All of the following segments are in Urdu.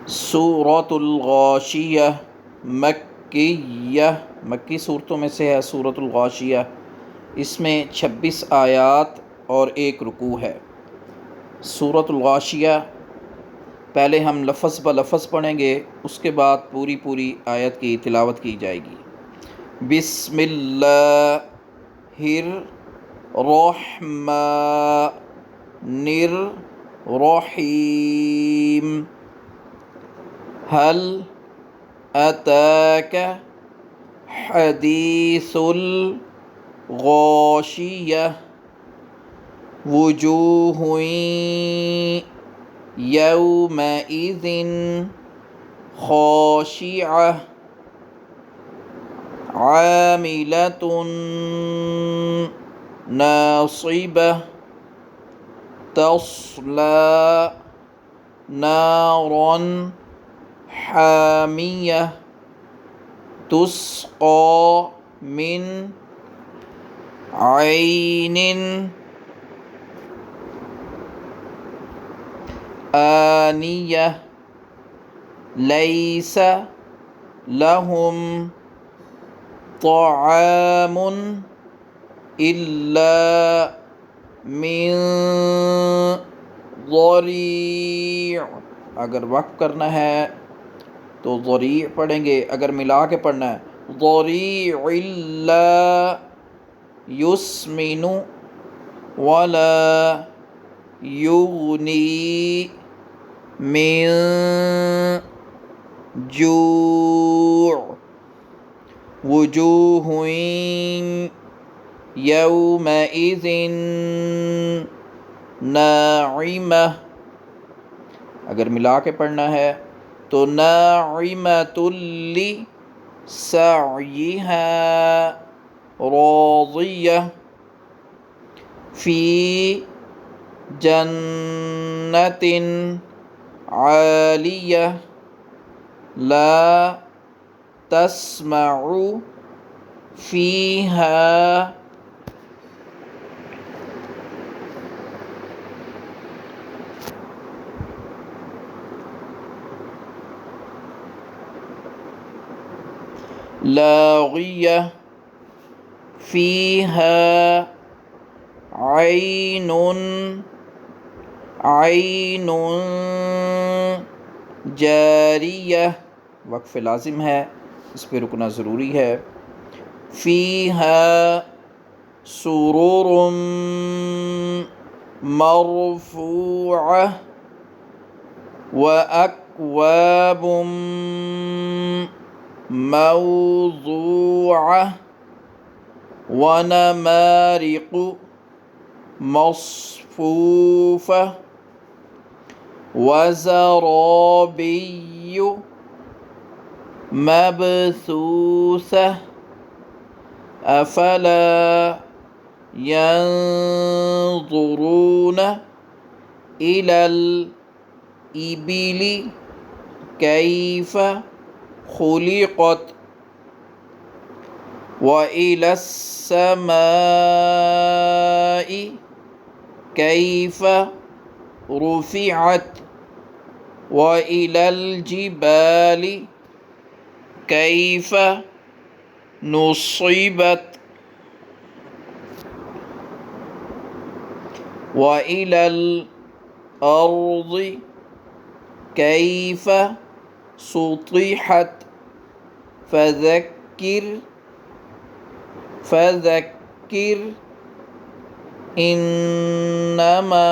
سورۃ الغاشیہ مکیہ، مکی صورتوں میں سے ہے سورۃ الغاشیہ۔ اس میں 26 آیات اور 1 رکوع ہے۔ سورۃ الغاشیہ پہلے ہم لفظ بلفظ پڑھیں گے، اس کے بعد پوری آیت کی تلاوت کی جائے گی۔ بسم اللہ الرحمن الرحیم۔ هل أتاك حديث الغاشية وجوه يومئذ خاشعة عاملة ناصبة تصلى نارا حامیہ تسقى من عین آنیہ لیس لهم طعام الا من ضریع۔ اگر وقف کرنا ہے تو ضریع پڑھیں گے، اگر ملا کے پڑھنا ہے ضریع لا یسمن ولا یغنی من جوع۔ وجوہ یومئذ ناعمہ، اگر ملا کے پڑھنا ہے تو ناعمۃ لسعیہا راضیہ فی جنۃ عالیہ لا تسمع فیہا لاغیہ فیہا عین جاریہ، وقف لازم ہے، اس پہ رکنا ضروری ہے۔ فیہا سرر مرفوعہ واکواب موضوعہ ونمارق مصفوفہ وزرابی مبثوثہ افلا ينظرون إلى الإبل كيف خلقت وإلى السماء كيف رفعت وإلى الجبال كيف نصبت وإلى الأرض كيف سطحت فذكر إنما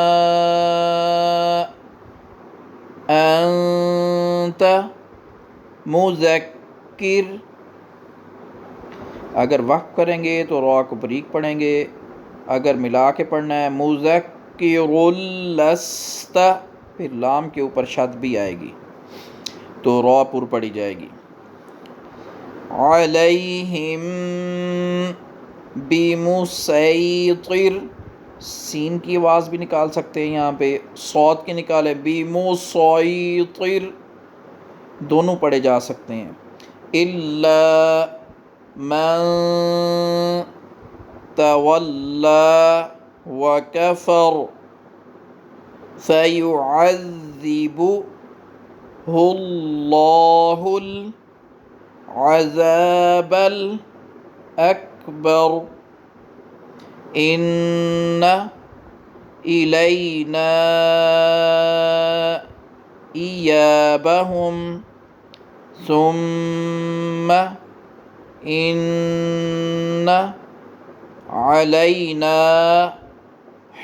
أنت مذکر۔ اگر وقف کریں گے تو را کو بریک پڑھیں گے، اگر ملا کے پڑھنا ہے مذکر لست، پھر لام کے اوپر شد بھی آئے گی تو را پر پڑھی جائے گی۔ علیہم بمسیطر، سین کی آواز بھی نکال سکتے ہیں، یہاں پہ صاد کی نکالے بمسیطر، دونوں پڑھے جا سکتے ہیں۔ الا من تولی وکفر فیعذب الله العذاب الأكبر إن إلينا إيابهم ثم إن علينا